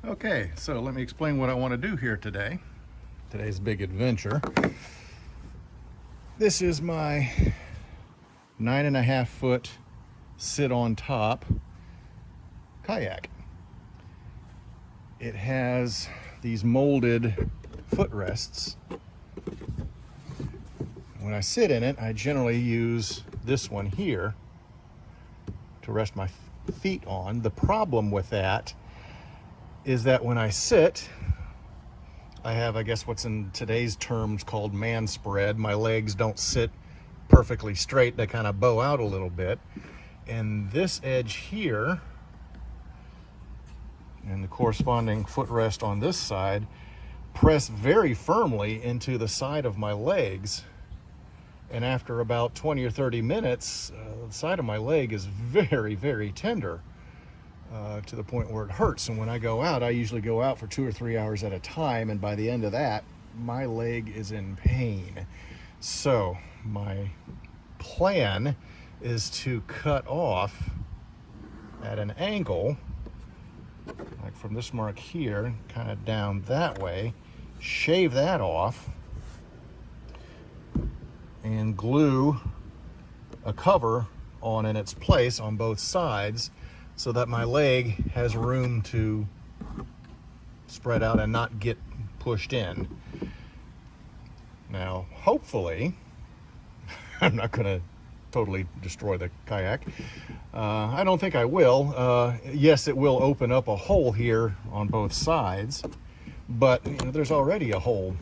Okay, so let me explain what I want to do here today. Today's big adventure. This is my 9.5-foot sit on top kayak. It has these molded footrests. When I sit in it, I generally use this one here to rest my feet on. The problem with that is that when I sit, I have, I guess, what's in today's terms called man spread. My legs don't sit perfectly straight. They kind of bow out a little bit. And this edge here and the corresponding footrest on this side press very firmly into the side of my legs. And after about 20 or 30 minutes, the side of my leg is very, very tender. To the point where it hurts. And when I go out, I usually go out for 2 or 3 hours at a time, and by the end of that, my leg is in pain. So my plan is to cut off at an angle, like from this mark here, kind of down that way, shave that off, and glue a cover on in its place on both sides, so that my leg has room to spread out and not get pushed in. Now, hopefully, I'm not going to totally destroy the kayak. I don't think I will. Yes, it will open up a hole here on both sides, but there's already a hole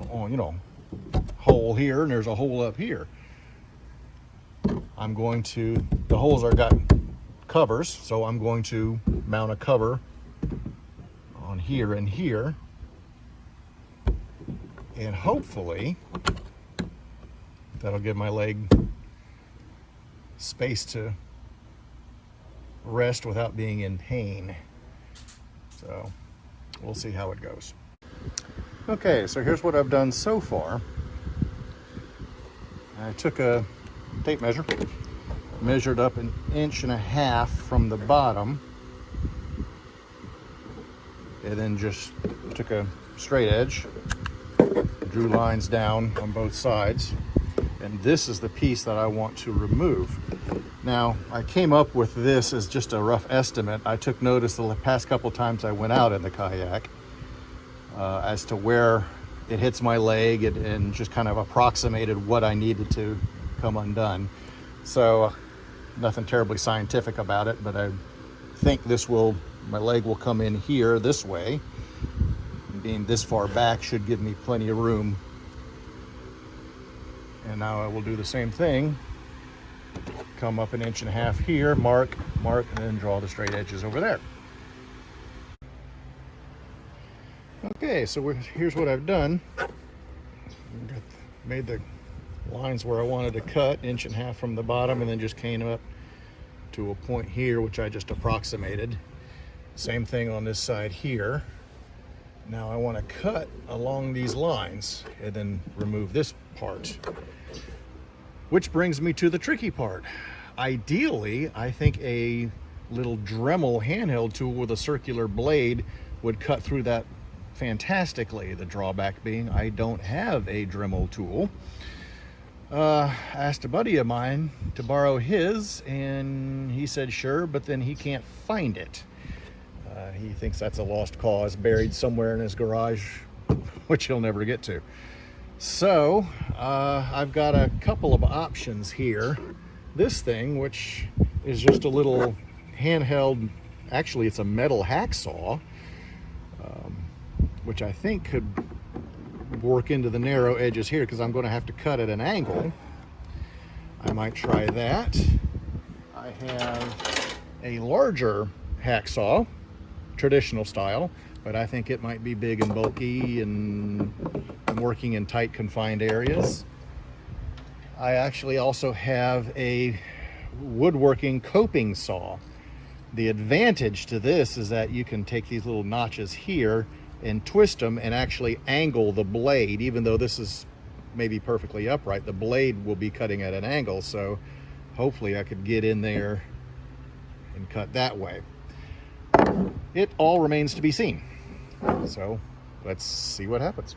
on, hole here, and there's a hole up here. The holes are got covers, so I'm going to mount a cover on here and here, and hopefully that'll give my leg space to rest without being in pain. So we'll see how it goes. Okay, so here's what I've done so far. I took a tape measure, measured up 1.5 inches from the bottom, and then just took a straight edge, drew lines down on both sides, and this is the piece that I want to remove. Now, I came up with this as just a rough estimate. I took notice the past couple times I went out in the kayak as to where it hits my leg, and just kind of approximated what I needed to come undone. So nothing terribly scientific about it, but I think my leg will come in here this way. And being this far back should give me plenty of room. And now I will do the same thing. Come up 1.5 inches here, mark, and then draw the straight edges over there. Okay, so here's what I've done. Made the lines where I wanted to cut, 1.5 inches from the bottom, and then just came up to a point here, which I just approximated. Same thing on this side here. Now I want to cut along these lines and then remove this part, which brings me to the tricky part. Ideally, I think a little Dremel handheld tool with a circular blade would cut through that fantastically. The drawback being I don't have a Dremel tool. Asked a buddy of mine to borrow his, and he said sure, but then he can't find it. He thinks that's a lost cause, buried somewhere in his garage, which he'll never get to. So I've got a couple of options here. This thing, which is just a little handheld, actually it's a metal hacksaw, which I think could work into the narrow edges here, because I'm going to have to cut at an angle. I might try that. I have a larger hacksaw, traditional style, but I think it might be big and bulky, and I'm working in tight confined areas. I actually also have a woodworking coping saw. The advantage to this is that you can take these little notches here and twist them and actually angle the blade. Even though this is maybe perfectly upright, the blade will be cutting at an angle, so hopefully I could get in there and cut that way. it all remains to be seen. So let's see what happens.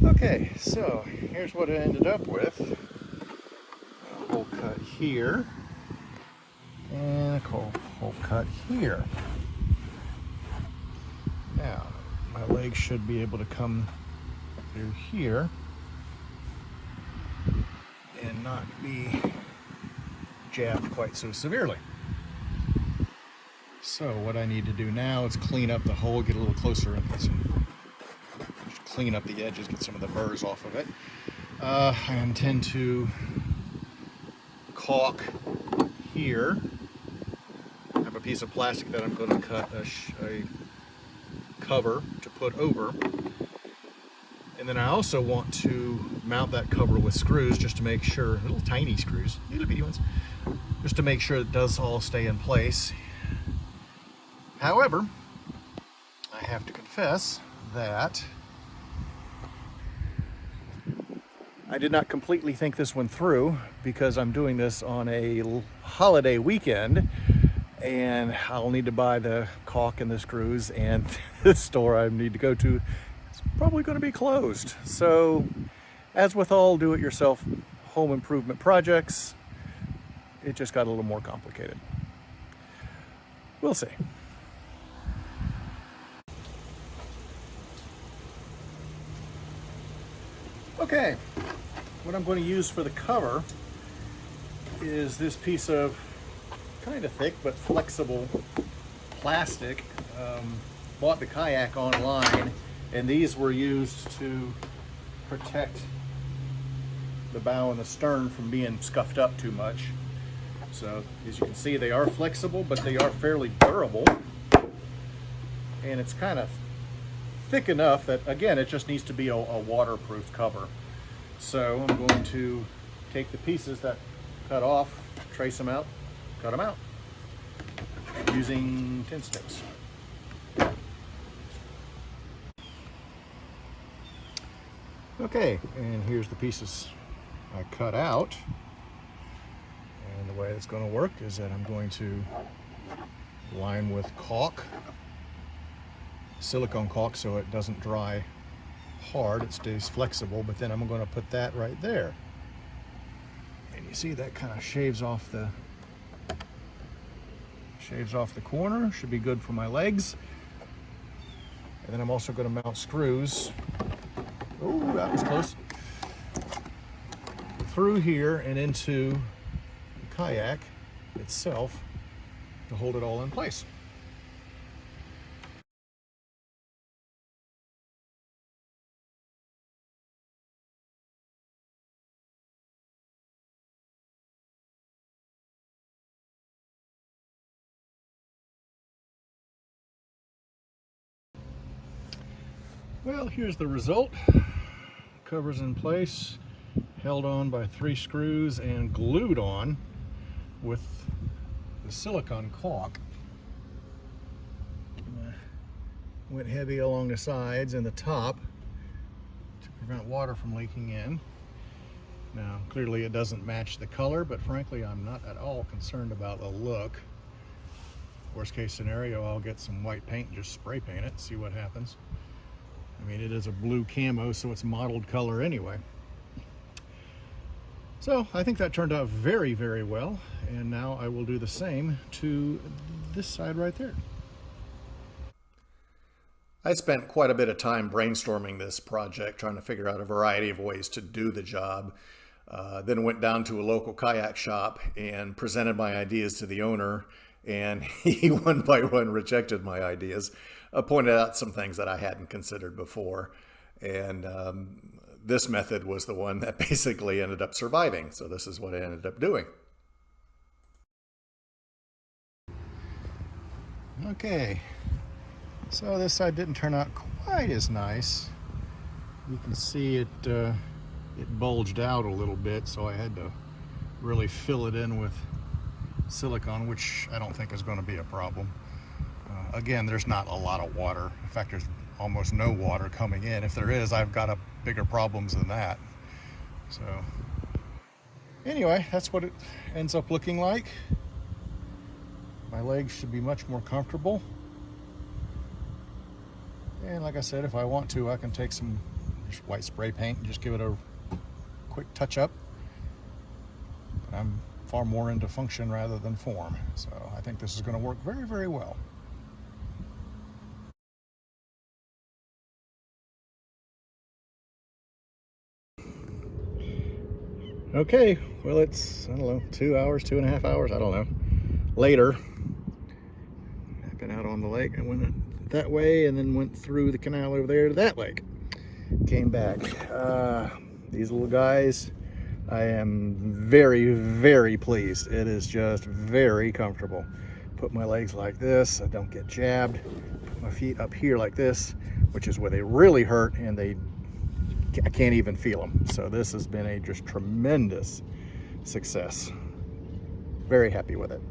Okay, so here's what I ended up with. A hole cut here, and a hole cut here. Now, my legs should be able to come through here and not be jabbed quite so severely. So what I need to do now is clean up the hole, get a little closer and clean up the edges, get some of the burrs off of it. I intend to caulk here. I have a piece of plastic that I'm going to cut a cover to put over. And then I also want to mount that cover with screws just to make sure, little tiny screws, little bitty ones, just to make sure it does all stay in place. However, I have to confess that I did not completely think this one through, because I'm doing this on a holiday weekend and I'll need to buy the caulk and the screws, and the store I need to go to is probably going to be closed. So as with all do-it-yourself home improvement projects, it just got a little more complicated. We'll see. Okay, what I'm going to use for the cover is this piece of kind of thick but flexible plastic. Bought the Kayak online, and these were used to protect the bow and the stern from being scuffed up too much. So as you can see, they are flexible, but they are fairly durable, and it's kind of thick enough that, again, it just needs to be a waterproof cover. So I'm going to take the pieces that cut off, trace them out, cut them out using tin snips. Okay, and here's the pieces I cut out. And the way it's going to work is that I'm going to line with caulk, silicone caulk, so it doesn't dry hard, it stays flexible, but then I'm going to put that right there. And you see that kind of shaves off the corner. Should be good for my legs. And then I'm also going to mount screws. Oh, that was close. Through here and into the Kayak itself to hold it all in place. Well, here's the result. Cover's in place, held on by 3 screws and glued on with the silicone caulk. Went heavy along the sides and the top to prevent water from leaking in. Now, clearly it doesn't match the color, but frankly, I'm not at all concerned about the look. Worst case scenario, I'll get some white paint and just spray paint it, see what happens. I mean, it is a blue camo, so it's mottled color anyway. So I think that turned out very, very well. And now I will do the same to this side right there. I spent quite a bit of time brainstorming this project, trying to figure out a variety of ways to do the job. Then went down to a local kayak shop and presented my ideas to the owner, and he one by one rejected my ideas, pointed out some things that I hadn't considered before. And this method was the one that basically ended up surviving. So this is what I ended up doing. Okay, so this side didn't turn out quite as nice. You can see it bulged out a little bit, so I had to really fill it in with silicone, which I don't think is going to be a problem. Again, there's not a lot of water. In fact, there's almost no water coming in. If there is, I've got bigger problems than that. So anyway, that's what it ends up looking like. My legs should be much more comfortable. And like I said, if I want to, I can take some just white spray paint and just give it a quick touch up. But I'm far more into function rather than form. So I think this is going to work very, very well. Okay, well, it's, I don't know, 2 hours, 2.5 hours, I don't know, later. I've been out on the lake. I went that way and then went through the canal over there to that lake. Came back. These little guys, I am very, very pleased. It is just very comfortable. Put my legs like this, I don't get jabbed. Put my feet up here like this, which is where they really hurt, and I can't even feel them. So this has been a just tremendous success. Very happy with it.